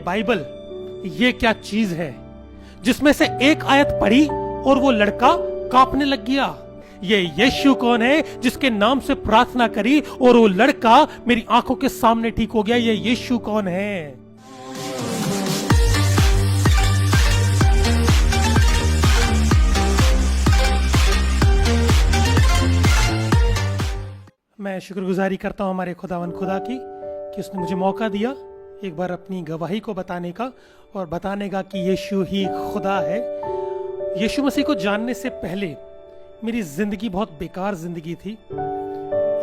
Bible ये क्या चीज है जिसमें से एक आयत पढ़ी और वो लड़का कांपने लग गया। ये यीशु कौन है जिसके नाम से प्रार्थना करी और वो लड़का मेरी आंखों के सामने ठीक हो गया। ये यीशु कौन है? मैं शुक्रगुजारी करता हूं हमारे खुदावंद खुदा की कि उसने मुझे मौका दिया एक बार अपनी गवाही को बताने का और बताने का कि यीशु ही खुदा है। यीशु मसीह को जानने से पहले मेरी जिंदगी बहुत बेकार जिंदगी थी।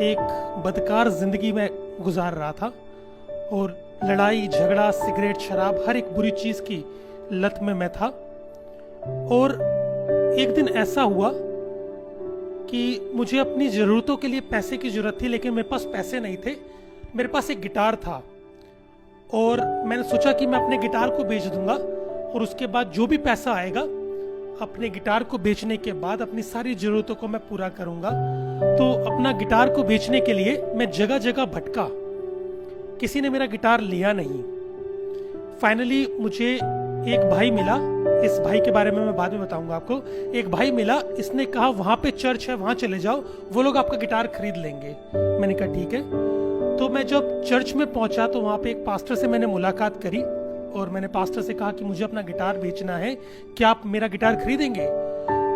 एक बदकार जिंदगी में गुजार रहा था और लड़ाई झगड़ा सिगरेट शराब हर एक बुरी चीज की लत में मैं था। और एक दिन ऐसा हुआ कि मुझे अपनी जरूरतों के लिए पैसे की जरूरत थी, लेकिन मेरे पास पैसे नहीं थे। मेरे पास एक गिटार था और मैंने सोचा कि मैं अपने गिटार को बेच दूंगा और उसके बाद जो भी पैसा आएगा अपने गिटार को बेचने के बाद अपनी सारी जरूरतों को मैं पूरा करूंगा। तो अपना गिटार को बेचने के लिए मैं जगह जगह भटका, किसी ने मेरा गिटार लिया नहीं। फाइनली मुझे एक भाई मिला, इस भाई के बारे में मैं बाद में बताऊंगा आपको। एक भाई मिला, इसने कहा वहां पे चर्च है, वहां चले जाओ, वो लोग आपका गिटार खरीद लेंगे। मैंने कहा ठीक है। तो मैं जब चर्च में पहुंचा तो वहां पे एक पास्टर से मैंने मुलाकात करी और मैंने पास्टर से कहा कि मुझे अपना गिटार बेचना है, क्या आप मेरा गिटार खरीदेंगे?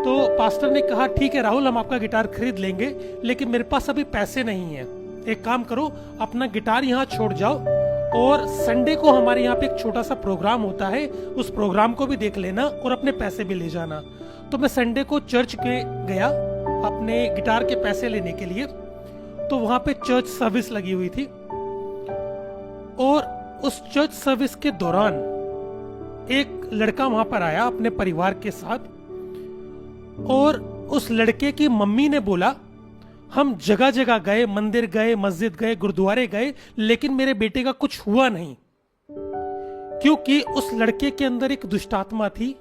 तो पास्टर ने कहा ठीक है राहुल, हम आपका गिटार खरीद लेंगे, लेकिन मेरे पास अभी पैसे नहीं है। एक काम करो, अपना गिटार यहाँ छोड़ जाओ और संडे को हमारे यहाँ पे एक छोटा सा प्रोग्राम होता है, उस प्रोग्राम को भी देख लेना और अपने पैसे भी ले जाना। तो मैं संडे को चर्च के गया अपने गिटार के पैसे लेने के लिए। तो वहां पे चर्च सर्विस लगी हुई थी और उस चर्च सर्विस के दौरान एक लड़का वहां पर आया अपने परिवार के साथ और उस लड़के की मम्मी ने बोला हम जगह जगह गए, मंदिर गए, मस्जिद गए, गुरुद्वारे गए, लेकिन मेरे बेटे का कुछ हुआ नहीं, क्योंकि उस लड़के के अंदर एक दुष्टात्मा थी,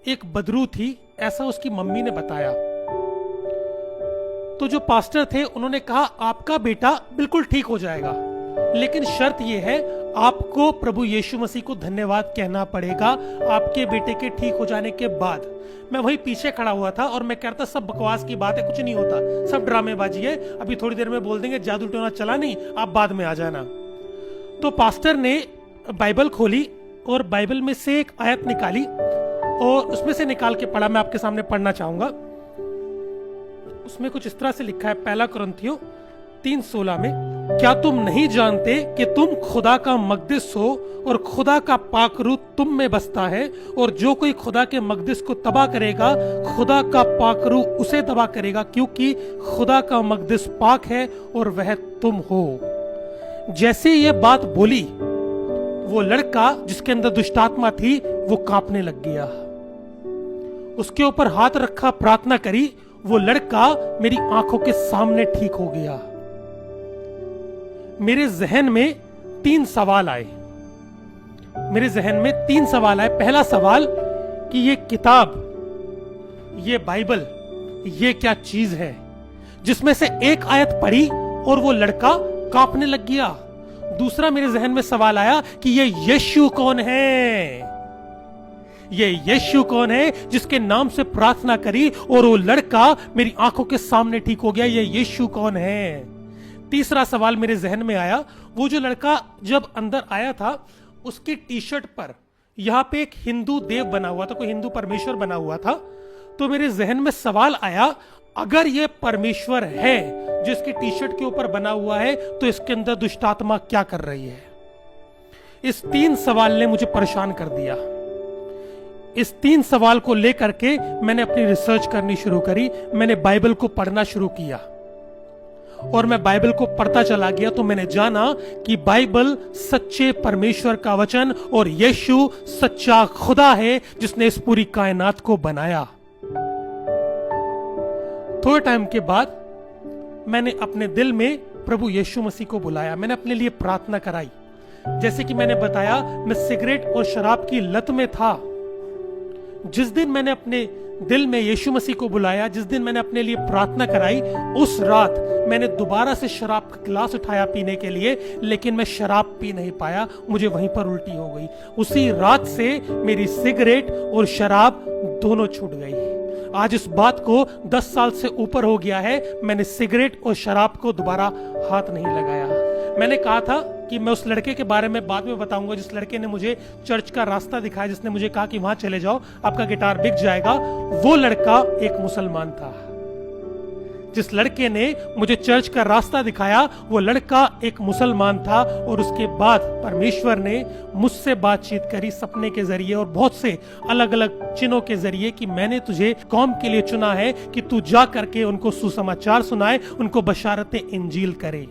एक बदरू थी, ऐसा उसकी मम्मी ने बताया। तो जो पास्टर थे उन्होंने कहा आपका बेटा बिल्कुल ठीक हो जाएगा, लेकिन शर्त यह है आपको प्रभु यीशु मसीह को धन्यवाद कहना पड़ेगा आपके बेटे के ठीक हो जाने के बाद। मैं वहीं पीछे खड़ा हुआ था और मैं कहता सब बकवास की बात है, कुछ नहीं होता, सब ड्रामेबाजी है, अभी थोड़ी देर में बोल देंगे जादू टोना चला नहीं, आप बाद में आ जाना। तो पास्टर ने बाइबल खोली और बाइबल में से एक आयत निकाली और उसमें से निकाल के पढ़ा। मैं आपके सामने पढ़ना चाहूंगा। उसमें कुछ इस तरह से लिखा है, पहला कुरिन्थियों 3:16 में, क्या तुम नहीं जानते कि तुम खुदा का मकदस हो और खुदा का पाक रूह तुम में बसता है, और जो कोई खुदा के मकदस को तबाह करेगा खुदा का पाक रूह उसे तबाह करेगा, क्योंकि खुदा का मकदस पाक है और वह तुम हो। जैसे ये बात बोली वो लड़का जिसके अंदर दुष्टात्मा थी वो कांपने लग गया। उसके ऊपर हाथ रखा, प्रार्थना करी, वो लड़का मेरी आंखों के सामने ठीक हो गया। मेरे जहन में 3 सवाल आए। पहला सवाल कि ये किताब, ये बाइबल, ये क्या चीज है जिसमें से एक आयत पढ़ी और वो लड़का कांपने लग गया। दूसरा मेरे जहन में सवाल आया कि ये यीशु कौन है? ये यीशु कौन है जिसके नाम से प्रार्थना करी और वो लड़का मेरी आंखों के सामने ठीक हो गया? ये यीशु कौन है? तीसरा सवाल मेरे जहन में आया, वो जो लड़का जब अंदर आया था उसकी टी शर्ट पर यहां पे एक हिंदू देव बना हुआ था, कोई हिंदू परमेश्वर बना हुआ था। तो मेरे जहन में सवाल आया, अगर ये परमेश्वर है जो इसकी टी शर्ट के ऊपर बना हुआ है तो इसके अंदर दुष्टात्मा क्या कर रही है? इस 3 सवाल ने मुझे परेशान कर दिया। इस 3 सवाल को लेकर के मैंने अपनी रिसर्च करनी शुरू करी। मैंने बाइबल को पढ़ना शुरू किया और मैं बाइबल को पढ़ता चला गया तो मैंने जाना कि बाइबल सच्चे परमेश्वर का वचन और यीशु सच्चा खुदा है जिसने इस पूरी कायनात को बनाया। थोड़े टाइम के बाद मैंने अपने दिल में प्रभु यीशु मसीह को बुलाया। मैंने अपने लिए प्रार्थना कराई। जैसे कि मैंने बताया, मैं सिगरेट और शराब की लत में था। जिस दिन मैंने अपने दिल में यीशु मसीह को बुलाया, जिस दिन मैंने अपने लिए प्रार्थना कराई, उस रात मैंने दोबारा से शराब का गिलास उठाया पीने के लिए, लेकिन मैं शराब पी नहीं पाया, मुझे वहीं पर उल्टी हो गई। उसी रात से मेरी सिगरेट और शराब दोनों छूट गई। आज इस बात को 10 साल से ऊपर हो गया है, मैंने सिगरेट और शराब को दोबारा हाथ नहीं लगाया। मैंने कहा था कि मैं उस लड़के के बारे में बाद में बताऊंगा, जिस लड़के ने मुझे चर्च का रास्ता दिखाया, जिसने मुझे कहा कि वहां चले जाओ, आपका गिटार बिक जाएगा। वो लड़का एक मुसलमान था। जिस लड़के ने मुझे चर्च का रास्ता दिखाया, वो लड़का एक मुसलमान था। और उसके बाद परमेश्वर ने मुझसे बातचीत करी सपने के जरिए और बहुत से अलग अलग चिन्हों के जरिए कि मैंने तुझे कौम के लिए चुना है कि तू जा करके उनको सुसमाचार सुनाए, उनको बशारत इंजील करे।